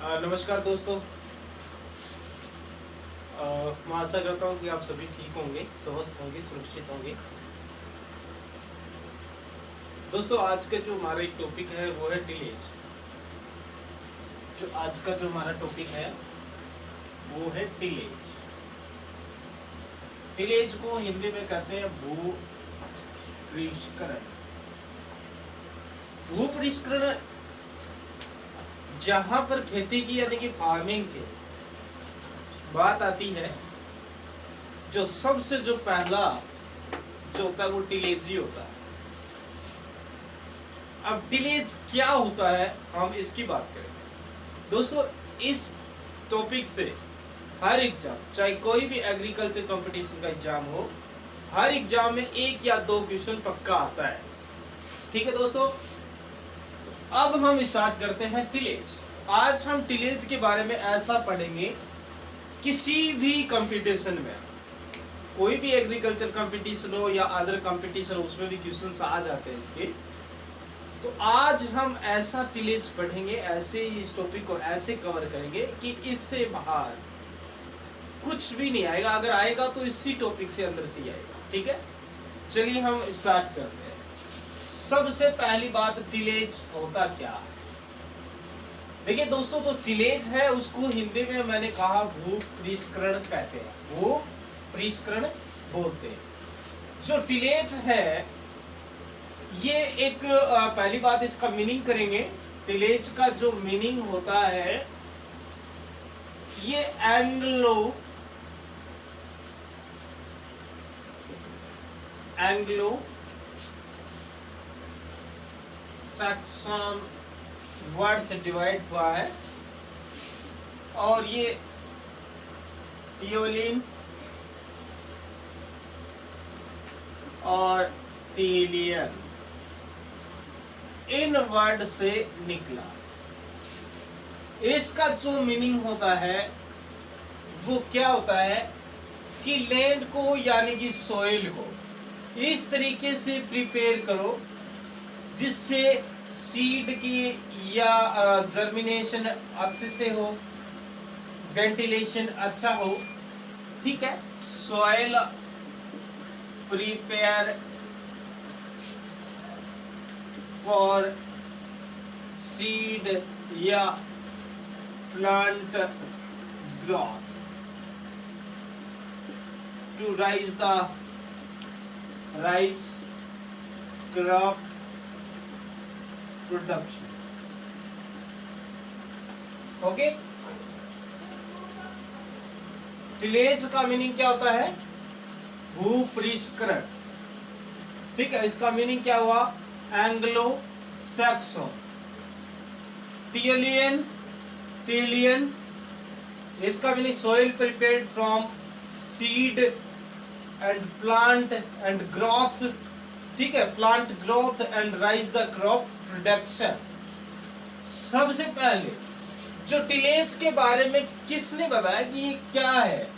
नमस्कार दोस्तों। मैं आशा करता हूँ कि आप सभी ठीक होंगे, स्वस्थ होंगे, सुरक्षित होंगे। दोस्तों, आज का जो हमारा एक टॉपिक है वो है टीनेज। जो आज का जो हमारा टॉपिक है वो है टीनेज। टीनेज को हिंदी में कहते हैं भूपरिष्करण। भूपरिष्करण जहां पर खेती की यानी कि फार्मिंग की बात आती है, जो सबसे जो पहला जो होता है वो टीलेज ही होता है। अब टीलेज क्या होता है, हम इसकी बात करेंगे। दोस्तों, इस टॉपिक से हर एग्जाम, चाहे कोई भी एग्रीकल्चर कंपटीशन का एग्जाम हो, हर एग्जाम में 1 या 2 क्वेश्चन पक्का आता है। ठीक है दोस्तों, अब हम स्टार्ट करते हैं टीलेज। आज हम टीलेज के बारे में ऐसा पढ़ेंगे, किसी भी कंपटीशन में, कोई भी एग्रीकल्चर कंपटीशन हो या अदर कंपटीशन हो, उसमें भी क्वेश्चंस आ जाते हैं इसके। तो आज हम ऐसा टीलेज पढ़ेंगे, ऐसे इस टॉपिक को ऐसे कवर करेंगे कि इससे बाहर कुछ भी नहीं आएगा। अगर आएगा तो इसी टॉपिक से अंदर से ही आएगा। ठीक है, चलिए हम स्टार्ट करते हैं। सबसे पहली बात, टीलेज होता क्या है। देखिए दोस्तों, तो टीलेज है उसको हिंदी में मैंने कहा भूपरिष्करण कहते हैं, भूपरिष्करण बोलते हैं। जो टीलेज है ये एक पहली बात इसका मीनिंग करेंगे। टीलेज का जो मीनिंग होता है, ये एंग्लो सैक्सन वर्ड से डिवाइड हुआ है, और ये टियोलिन और टीलियन इन वर्ड से निकला। इसका जो मीनिंग होता है वो क्या होता है कि लैंड को यानी कि सॉइल को इस तरीके से प्रिपेयर करो जिससे सीड की या जर्मिनेशन अच्छे से हो, वेंटिलेशन अच्छा हो। ठीक है, सॉइल प्रिपेयर फॉर सीड या plant growth to rise crop production. Okay, tillage का मीनिंग क्या होता है? भूपरिष्करण। ठीक है, इसका मीनिंग क्या हुआ? Anglo Saxon. टीलियन इसका meaning soil prepared from seed and plant and growth. ठीक है, plant growth and raise the crop production. सबसे पहले जो टीलेज के बारे में किसने बताया कि ये क्या है?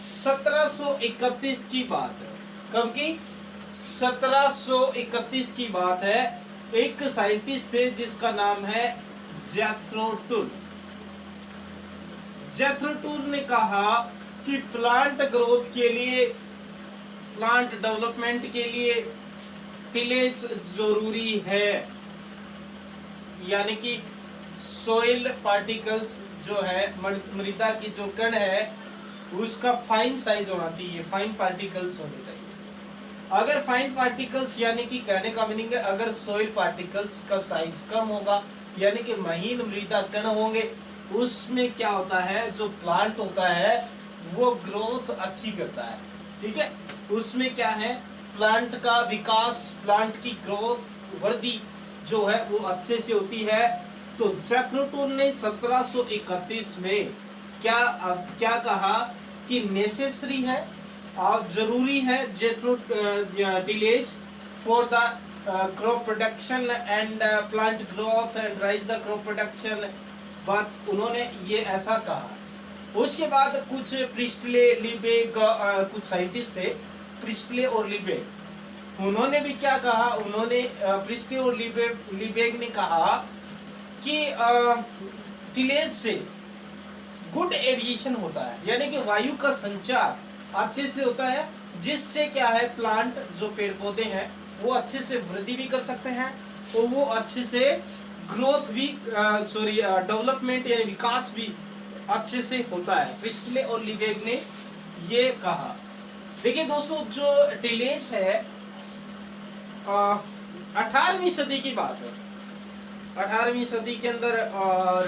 1731 की बात है। कब की? 1731 की बात है। एक साइंटिस्ट थे जिसका नाम है जेथरो टुल। जेथरो टुल ने कहा कि प्लांट ग्रोथ के लिए, प्लांट डेवलपमेंट के लिए टीलेज जरूरी है। यानी कि सोइल पार्टिकल्स जो है, मृदा की जो कण है, उसका फाइन साइज होना चाहिए, फाइन पार्टिकल्स होने चाहिए। अगर फाइन पार्टिकल्स यानी कि कहने का मीनिंग है, अगर सोइल पार्टिकल्स का साइज कम होगा यानी कि महीन मृदा कण होंगे, उसमें क्या होता है, जो प्लांट होता है वो ग्रोथ अच्छी करता है। ठीक है, उसमें क्या है, प्लांट का विकास, प्लांट की ग्रोथ, वृद्धि जो है वो अच्छे से होती है। तो जेथरो टुल ने 1731 में क्या कहा कि नेसेसरी है और जरूरी है Jethro tillage for the crop production and plant growth and raise the crop production. बात उन्होंने ये ऐसा कहा। उसके बाद कुछ प्रिस्टले, लीबेग, कुछ साइंटिस्ट थे, प्रिस्टले और लीबेग, उन्होंने भी क्या कहा, उन्होंने प्रिस्टले और लीबेग ने कहा कि टिलेज से गुड एविएशन होता है, यानी कि वायु का संचार अच्छे से होता है, जिससे क्या है प्लांट जो पेड़ पौधे हैं वो अच्छे से वृद्धि भी कर सकते हैं और वो अच्छे से ग्रोथ भी डेवलपमेंट यानी विकास भी अच्छे से होता है। प्रिस्टले और लिवेग ने ये कहा। देखिए दोस्तों, जो टिलेज है 18वीं सदी की बात है। 18वीं सदी के अंदर और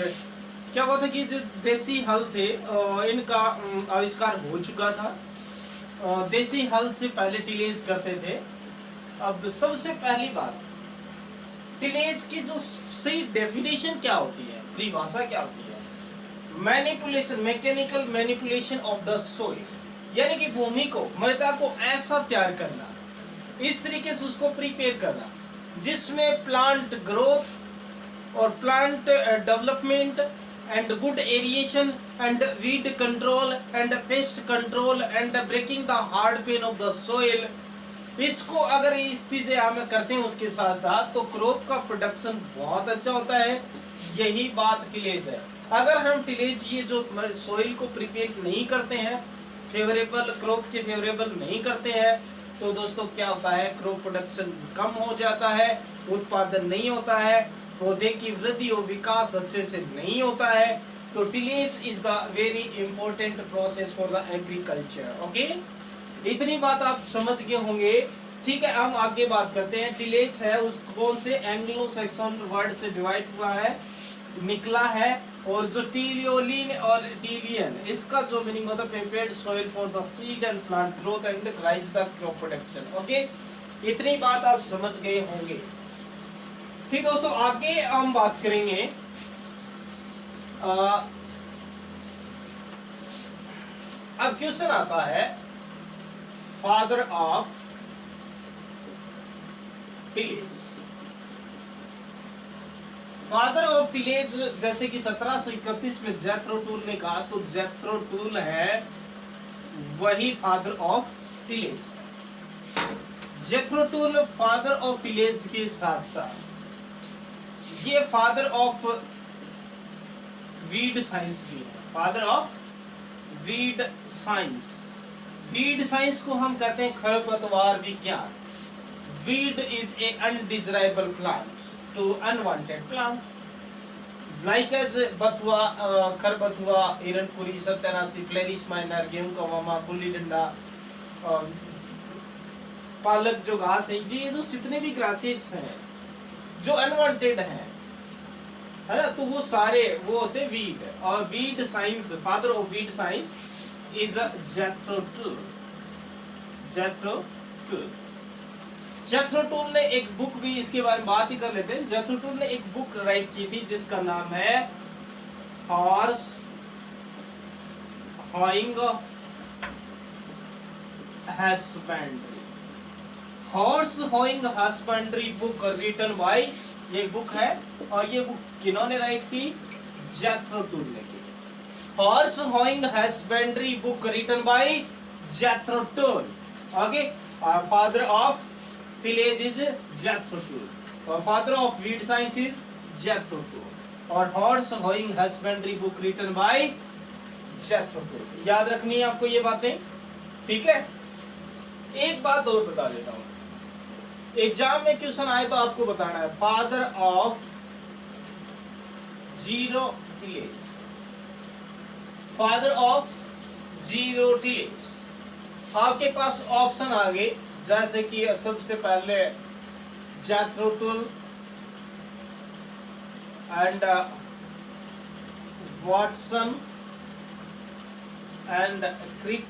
क्या हुआ था कि जो देसी हल थे इनका आविष्कार हो चुका था। देसी हल से पहले टिलेज करते थे। अब सबसे पहली बात, टिलेज की जो सही डेफिनेशन क्या होती है, परिभाषा क्या होती है? Manipulation, mechanical manipulation of the soil, यानी कि भूमि को, मृदा को ऐसा तैयार करना, इस तरीके से उसको प्रिपेयर करना जिसमें प्लांट ग्रोथ और plant development and good aeration and weed control and pest control and breaking the hard pan of the soil, इसको अगर इस चीजें हम करते हैं उसके साथ साथ तो क्रॉप का प्रोडक्शन बहुत अच्छा होता है। यही बात टिलेज है। अगर हम टिलेज ये जो सोइल को प्रिपेयर नहीं करते हैं, फेवरेबल क्रॉप के फेवरेबल नहीं करते हैं, तो दोस्तों क्या होता है, क्रॉप प्रोडक्शन कम हो जाता है, उत्पादन नहीं होता है, पौधे की वृद्धि और विकास अच्छे से नहीं होता है। तो tillage is the very important process for the agriculture. Okay, इतनी बात आप समझ गए होंगे। ठीक है, हम आगे बात करते हैं। टिलेज है उस कौन से एंग्लो सैक्सन वर्ड से डिवाइड हुआ है, निकला है, और जो टिलियोलिन और टिलियन, इसका जो मीनिंग होता है prepared soil for the seed and plant growth and raise the crop production. Okay, इतनी बात आप समझ गए होंगे। ठीक दोस्तों, आगे हम बात करेंगे अब क्वेश्चन आता है father of tillage. Father of tillage जैसे कि 1731 में जेथरो टूल ने कहा, तो जेथरो टूल है वही father of tillage. जेथरो tool father of tillage के साथ साथ ये फादर ऑफ वीड साइंस भी है। Father of weed science, weed science को हम कहते हैं खरपतवार विज्ञान। Weed is a undesirable plant to unwanted plant like as बथुआ, खरबथुआ, हिरणपुरी, सत्यानाशी, फ्लेरिश माइनर, गेहूं का मामा, गुल्ली डंडा, पालक जो घास है, ये जो जितने भी ग्रासेस हैं जो अनवांटेड हैं, है ना, तो वो सारे वो होते वीड। और weed science, father of weed science is Jethro tool. जेथरो tool, जेथरो Tull ने एक बुक भी इसके बारे में बात ही कर लेते हैं। जेथरो टूल ने एक बुक राइट की थी जिसका नाम है horse hoeing husbandry. Horse hoeing husbandry book written by, ये बुक है, और ये बुक किन्होंने राइट की? जेथरो टूल ने की। Horse hoeing husbandry book written by Jethro Tull. Okay, father of tillage is Jethro Tull और father of weed science is Jethro Tull, और horse hoeing husbandry book written by Jethro Tull. याद रखनी है आपको ये बातें, ठीक है। एक बात और बता देता हूं, एग्जाम में क्वेश्चन आए तो आपको बताना है father of zero tillage. Father of zero tillage, आपके पास ऑप्शन आ गए, जैसे कि सबसे पहले Jethro Tull and Watson and Crick,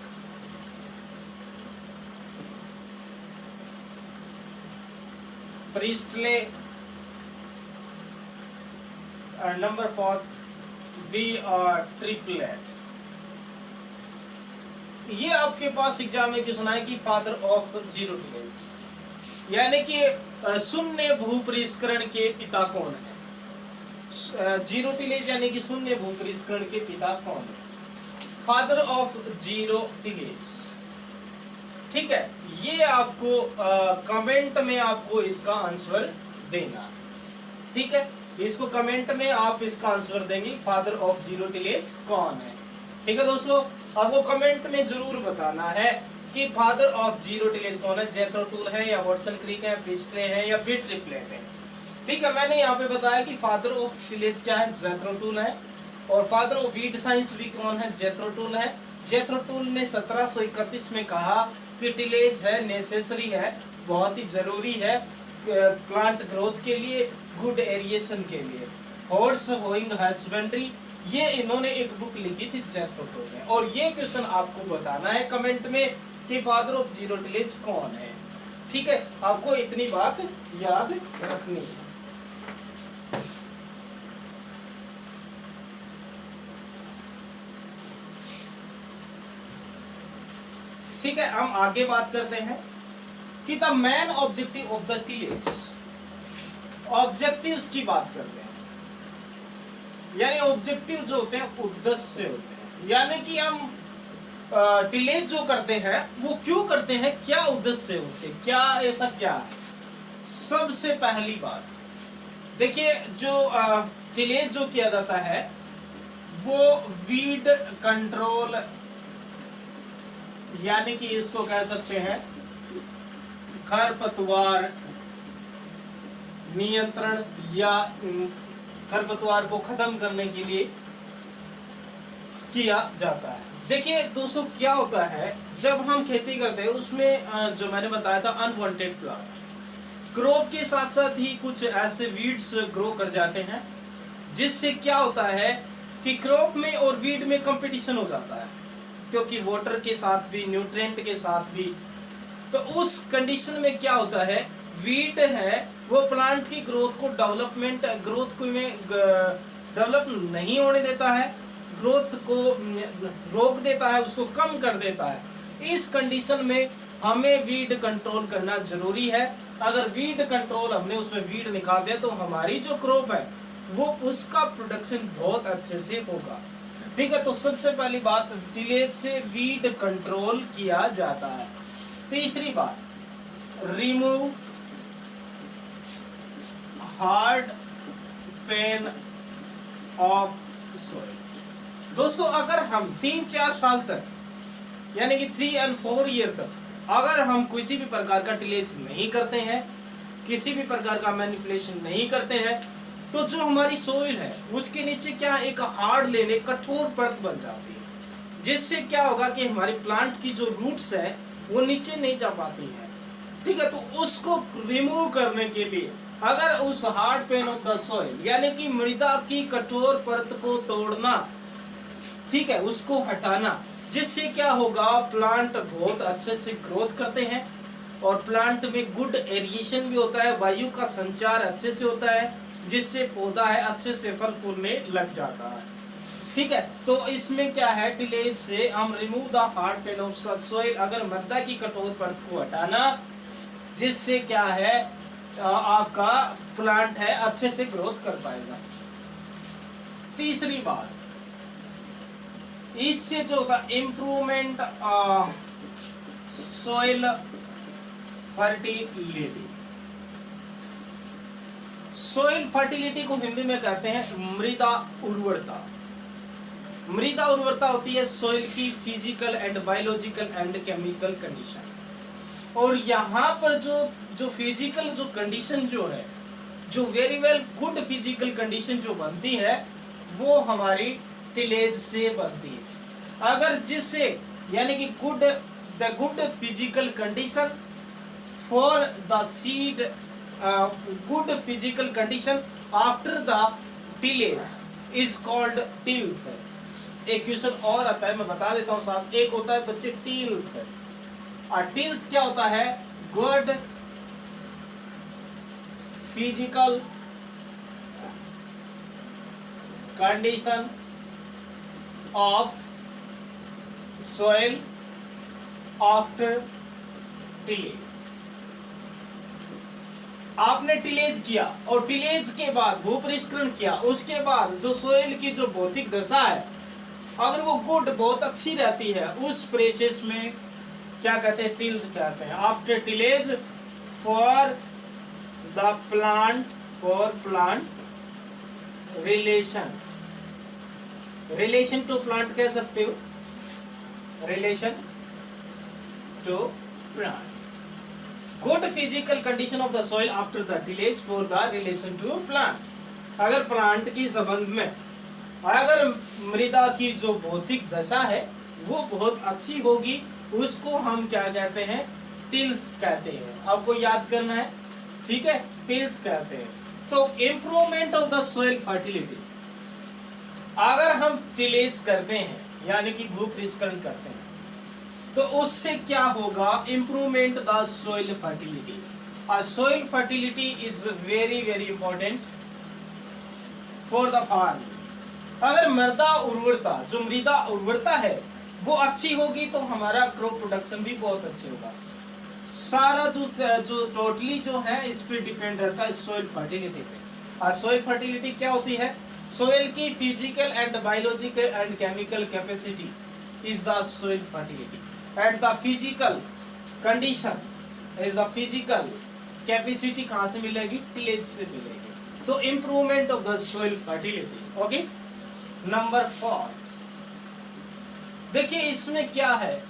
Priestley, number 4 B और ट्रिपलेट। ये आपके पास एग्जाम में क्वेश्चन आए कि फादर ऑफ जीरो टिलेज, यानी कि शून्य भूपरिष्करण के पिता कौन है? जीरो टिलेज यानी कि शून्य भूपरिष्करण के पिता कौन है? फादर ऑफ जीरो टिलेज, ठीक है। ये आपको कमेंट में आपको इसका आंसर देना, ठीक है। इसको कमेंट में आप इसका आंसर देंगे, फादर ऑफ जीरो टिलेज कौन है। ठीक है दोस्तों, आपको कमेंट में जरूर बताना है कि फादर ऑफ जीरो टिलेज कौन है। जेथरो टूल है या वाटसन क्रिक है, प्रिस्टले है या पीट रिप्लेट है। ठीक है, मैंने यहाँ पे बताया कि फादर ऑफ टिलेज क्या है, जेथरो टूल है। और फादर ऑफ वीड साइंस भी कौन है, जेथरो टूल है। जेथरो टूल ने 1731 में कहा कि टिलेज है नेसेसरी है, बहुत ही जरूरी है प्लांट ग्रोथ के लिए, गुड एरिएशन के लिए। हॉर्स होइंग हस्बेंड्री, ये इन्होंने एक बुक लिखी थी जेथरो टूल ने। और ये क्वेश्चन आपको बताना है कमेंट में कि फादर ऑफ जीरो टिलेज कौन है। ठीक है, आपको इतनी बात याद रखनी है। ठीक है, हम आगे बात करते हैं कि the main objective of the tillage. Objectives की बात करते हैं, यानी ऑब्जेक्टिव जो होते हैं उद्देश्य होते हैं, यानी कि हम टिलेज जो करते हैं वो क्यों करते हैं, क्या उद्देश्य है उसके, क्या ऐसा क्या है। सबसे पहली बात देखिए, जो टिलेज जो किया जाता है वो वीड कंट्रोल, यानी कि इसको कह सकते हैं खरपतवार नियंत्रण या खरपतवार को खत्म करने के लिए किया जाता है। देखिए दोस्तों, क्या होता है जब हम खेती करते हैं उसमें जो मैंने बताया था अनवांटेड प्लांट, क्रॉप के साथ साथ ही कुछ ऐसे वीड्स ग्रो कर जाते हैं, जिससे क्या होता है कि क्रॉप में और वीड में कंपटीशन हो जाता है, क्योंकि वाटर के साथ भी, न्यूट्रिएंट के साथ भी। तो उस कंडीशन में क्या होता है, वीड है वो प्लांट की ग्रोथ को डेवलप नहीं होने देता है, ग्रोथ को रोक देता है, उसको कम कर देता है। इस कंडीशन में हमें वीड कंट्रोल करना जरूरी है। अगर वीड कंट्रोल हमने उसमें वीड निकाल दिया तो हमारी जो क्रॉप है वो उसका प्रोडक्शन बहुत अच्छे से होगा। ठीक है, तो सबसे पहली बात, टिलेज से वीड कंट्रोल किया जाता है। तीसरी बात, remove hard pan of soil. दोस्तों, अगर हम 3-4 साल तक, यानी कि 3 और 4 ईयर तक अगर हम किसी भी प्रकार का टिलेज नहीं करते हैं, किसी भी प्रकार का मैनिपुलेशन नहीं करते हैं, तो जो हमारी सोइल है उसके नीचे क्या एक हार्ड लेने कठोर परत बन जाती है, जिससे क्या होगा कि हमारे प्लांट की जो रूट्स है वो नीचे नहीं जा पाती है। ठीक है, तो उसको रिमूव करने के लिए अगर उस hard pan of the soil, यानी कि मृदा की कठोर परत को तोड़ना, ठीक है, उसको हटाना, जिससे क्या होगा प्लांट बहुत अच्छे से ग्रोथ करते हैं और प्लांट में गुड एरिएशन भी होता है, वायु का संचार अच्छे से होता है, जिससे पौधा है अच्छे से फल फूलने लग जाता है। ठीक है, तो इसमें क्या है, टिलेज से हम remove the hard pan of soil, अगर मृदा की कठोर परत को हटाना, जिससे क्या है आपका प्लांट है अच्छे से ग्रोथ कर पाएगा। तीसरी बात, इससे जो होता है improvement soil fertility. Soil fertility को हिंदी में कहते हैं मृदा उर्वरता। मृदा उर्वरता होती है सॉइल की physical and biological and chemical condition. और यहाँ पर जो फिजिकल जो कंडीशन जो है, जो very well good physical condition जो बनती है वो हमारी टिलेज से बनती है। अगर जिससे, यानी कि the good physical condition for the seed, good physical condition after the tillage is called tilth. एक क्वेश्चन और आता है, मैं बता देता हूँ साथ, एक होता है बच्चे टिल्थ। और टिल्थ क्या होता है, good physical condition of soil after tillage। आपने टिलेज किया और टिलेज के बाद भूपरिष्करण किया, उसके बाद जो सोइल की जो भौतिक दशा है अगर वो गुड बहुत अच्छी रहती है, उस प्रोसेस में क्या कहते हैं, टिल्थ कहते हैं। After tillage for the plant relation, relation to plant कह सकते हो, relation to plant. Good physical condition of the soil after the tillage for the relation to plant. अगर प्लांट की संबंध में अगर मृदा की जो भौतिक दशा है वो बहुत अच्छी होगी, उसको हम क्या कहते हैं, टिल्थ कहते हैं। आपको याद करना है, ठीक है, टिल्थ कहते हैं। तो improvement of the soil fertility, अगर हम टिलेज करते हैं यानी कि भूपृष्ठकरण करते हैं तो उससे क्या होगा, improvement the soil fertility. Soil fertility is very very important for the farmers. अगर मृदा उर्वरता, जो मृदा उर्वरता है वो अच्छी होगी तो हमारा क्रॉप प्रोडक्शन भी बहुत अच्छे होगा। सारा जो टोटली जो है इस पे डिपेंड रहता है सॉइल फर्टिलिटी पे। सॉइल फर्टिलिटी क्या होती है, सोइल की physical and biological and chemical capacity is the soil fertility and the physical condition is the physical capacity कहां से मिलेगी, टिलेज से मिलेगी। तो improvement of the soil fertility. Okay, number 4 देखिए इसमें क्या है,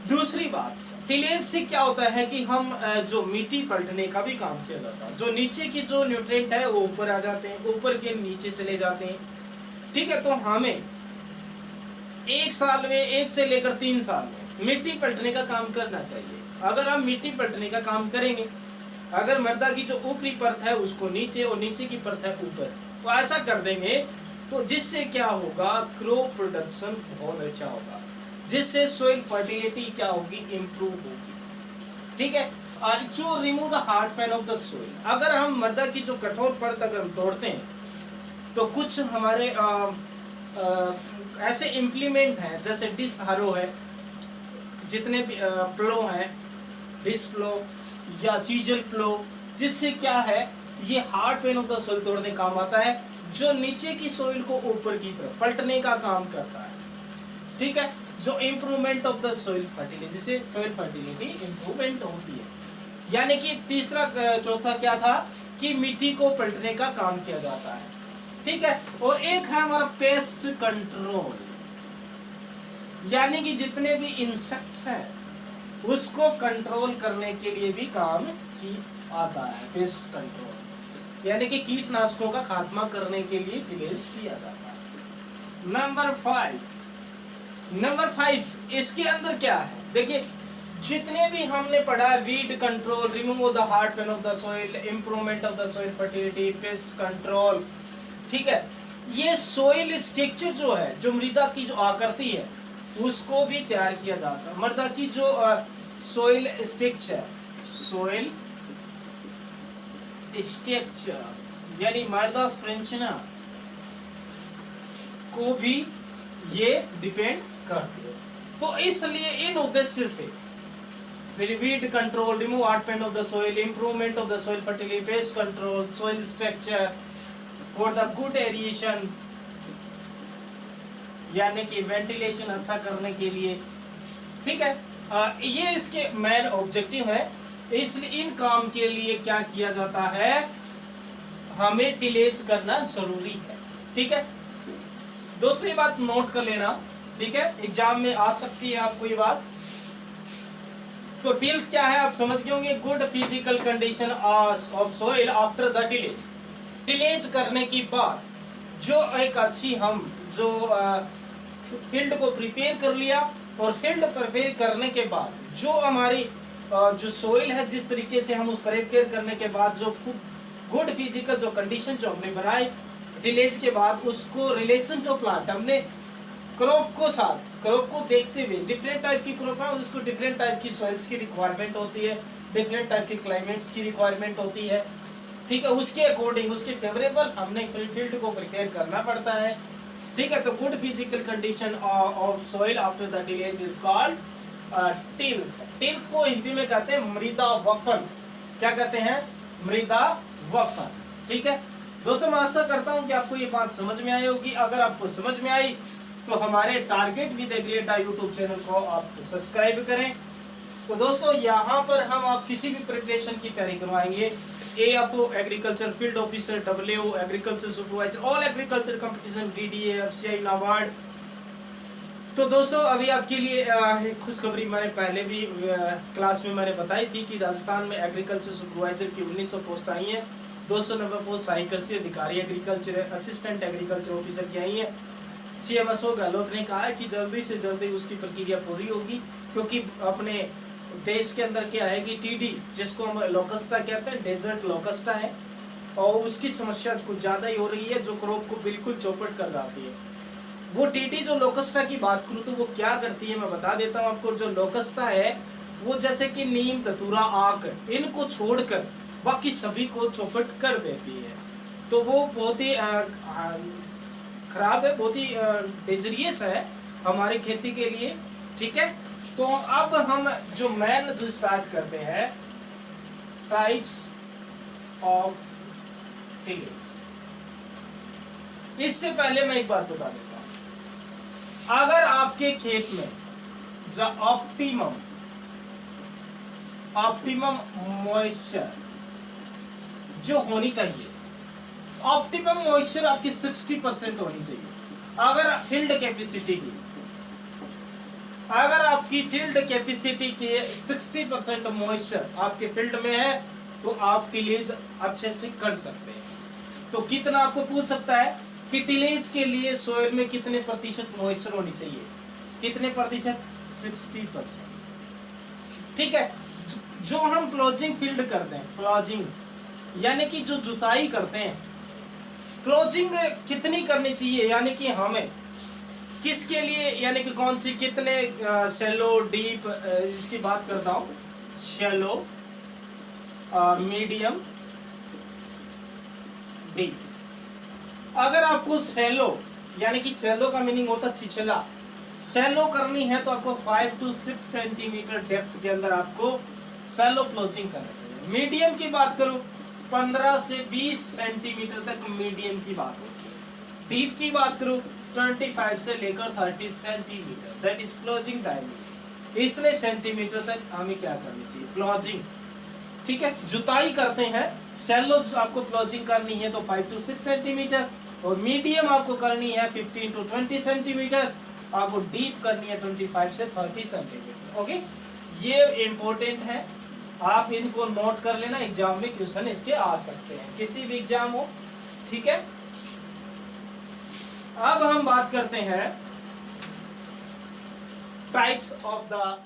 दूसरी बात, टिलेज से क्या होता है कि हम जो मिट्टी पलटने का भी काम किया जाता है, जो नीचे की जो न्यूट्रिएंट है वो ऊपर आ जाते हैं, ऊपर के नीचे चले जाते हैं, ठीक है। तो हमें 1 साल में 1 से लेकर 3 साल में मिट्टी पलटने का काम करना चाहिए। अगर हम मिट्टी पलटने का काम करेंगे, अगर मृदा की जो ऊपरी परत है उसको नीचे और नीचे की परत है ऊपर, तो ऐसा कर देंगे तो जिससे क्या होगा, क्रॉप प्रोडक्शन बहुत अच्छा होगा, जिससे सोइल फर्टिलिटी क्या होगी, इंप्रूव होगी, ठीक है। और जो remove the hard pan of the soil, अगर हम मृदा की जो कठोर परत अगर हम तोड़ते हैं तो कुछ हमारे ऐसे इम्प्लीमेंट हैं जैसे डिस हारो है, जितने भी प्लो हैं, डिस प्लो या चीजल प्लो, जिससे क्या है ये hard pan of the soil तोड़ने काम आता है, जो नीचे की सोइल को ऊपर की तरफ पलटने का काम करता है, ठीक है। जो improvement of the soil fertility, जिससे सोइल फर्टिलिटी इंप्रूवमेंट होती है। यानी कि तीसरा चौथा क्या था कि मिट्टी को पलटने का काम किया जाता है, ठीक है। और एक है हमारा पेस्ट कंट्रोल, यानी कि जितने भी इंसेक्ट हैं उसको कंट्रोल करने के लिए भी काम की आता है। पेस्ट कंट्रोल यानी कि कीटनाशकों का खात्मा करने के लिए टिलेज किया जाता है। नंबर 5 इसके अंदर क्या है, देखिए जितने भी हमने पढ़ा है, weed control, remove the hard pan of the soil, improvement of the soil fertility, pest control, ठीक है। ये सॉइल स्ट्रक्चर जो है, जो मृदा की जो आकृति है उसको भी तैयार किया जाता है। मृदा की जो सॉइल स्ट्रक्चर, सोइल स्ट्रक्चर यानी मृदा संरचना को भी ये डिपेंड करती है। तो इसलिए इन उद्देश्य से weed control, remove hard pan of the soil, improvement of the soil fertility, pest control, soil structure for the good aeration यानी कि वेंटिलेशन अच्छा करने के लिए, ठीक है। ये इसके मेन ऑब्जेक्टिव है। इसलिए इन काम के लिए क्या किया जाता है, हमें टिलेज करना जरूरी है, ठीक है। दोस्तों ये बात नोट कर लेना, ठीक है, एग्जाम में आ सकती है आपको ये बात। तो टिल्थ क्या है आप समझ गए होंगे, good physical condition of soil after the tillage. Tillage करने के बाद जो एक अच्छी हम जो फील्ड को प्रिपेयर कर लिया, और फील्ड प्रिपेयर करने के बाद जो हमारी जो सोइल है, जिस तरीके से हम उस प्रिपेयर करने के बाद जो गुड फिजिकल जो कंडीशन जो हमने बनाई टिलेज के बाद, उसको रिलेशन टू प्लांट हमने क्रॉप को देखते हुए, डिफरेंट टाइप की क्रॉप है उसको डिफरेंट टाइप की सॉइल्स की रिक्वायरमेंट होती है, डिफरेंट टाइप के क्लाइमेट्स की रिक्वायरमेंट होती है, ठीक है। उसके अकॉर्डिंग उसके फेवरेबल हमने फील्ड को प्रिपेयर करना पड़ता है, ठीक है। तो good physical condition of soil after the tillage is called tilth. Tilth को हिंदी में कहते हैं मृदा वपन। क्या कहते हैं, मृदा वपन, ठीक है। दोस्तों मैं आशा करता हूं कि आपको ये बात समझ में आई होगी। अगर आपको समझ में आई तो हमारे टारगेट विद एग्रीएटा यूट्यूब चैनल को आप सब्सक्राइब करें। तो दोस्तों यहाँ पर हम आप किसी भी प्रिपरेशन की तैयारी करवाएंगे AFO agriculture field officer, WO agriculture supervisor, all agriculture competition, DDA, FCI, NABARD. तो दोस्तों अभी आपके लिए एक खुशखबरी मैंने पहले भी क्लास में मैंने बताई थी कि राजस्थान में एग्रीकल्चर सुपरवाइजर की 1900 पोस्ट आई हैं। 290 पोस्ट सहायक कृषि अधिकारी एग्रीकल्चर असिस्टेंट एग्रीकल्चर ऑफिसर की आई हैं। CMSO गहलोत ने कहा है कि जल्दी से जल्दी उसकी प्रक्रिया पूरी होगी, क्योंकि अपने देश के अंदर क्या है कि TD जिसको हम लोकस्टा कहते हैं, डेजर्ट लोकस्टा है, और उसकी समस्या कुछ ज़्यादा ही हो रही है जो क्रॉप को बिल्कुल चौपट कर जाती है। वो TD जो लोकस्टा की बात करूँ तो वो क्या करती है मैं बता देता हूँ आपको। जो लोकस्टा है वो जैसे कि नीम, धतूरा, आक, इनको छोड़कर बाकी सभी को चौपट कर देती है। तो वो बहुत ही खराब है, बहुत ही डेंजरियस है हमारी खेती के लिए। ठीक है, तो अब हम जो मेन जो स्टार्ट करते हैं, टाइप्स ऑफ टिलेज। इससे पहले मैं एक बात बता देता हूं, अगर आपके खेत में जो ऑप्टिमम मॉइस्चर जो होनी चाहिए, ऑप्टिमम मॉइस्चर आपकी 60% होनी चाहिए। अगर फील्ड कैपेसिटी की, अगर आपकी फील्ड कैपेसिटी के 60% मॉइस्चर आपके फील्ड में है तो आप टिलेज अच्छे से कर सकते हैं। तो कितना आपको पूछ सकता है कि टिलेज के लिए सोइल में कितने प्रतिशत मॉइस्चर होनी चाहिए, कितने प्रतिशत? 60%। ठीक है, जो हम प्लॉजिंग फील्ड करते हैं, प्लॉजिंग यानी कि जो जुताई करते हैं, क्लोजिंग कितनी करनी चाहिए, यानी कि हमें किसके लिए, यानी कि कौन सी, कितने शैलो, डीप, इसकी बात करता हूं, शैलो, मीडियम, डीप। अगर आपको शैलो, यानी कि शैलो का मीनिंग होता है छिछला, शैलो करनी है तो आपको 5 to 6 सेंटीमीटर डेप्थ के अंदर आपको शैलो क्लोजिंग करना चाहिए। मीडियम की बात करूं 15 से 20 सेंटीमीटर तक मीडियम की बात होती है। डीप की बात करूं 25 से लेकर 30 centimetre, that is closing diameter. इतने सेंटीमीटर तक हमें क्या करनी चाहिए, क्लोजिंग। ठीक है, जुताई करते हैं, शैलो आपको क्लोजिंग करनी है तो 5 to 6 सेंटीमीटर, और मीडियम आपको करनी है 15 to 20 सेंटीमीटर, आपको डीप करनी है 25 से 30 सेंटीमीटर। ओके, ये इंपॉर्टेंट है, आप इनको नोट कर लेना, एग्जाम में क्वेश्चन इसके आ सकते हैं, किसी भी एग्जाम हो। ठीक है, अब हम बात करते हैं टाइप्स ऑफ द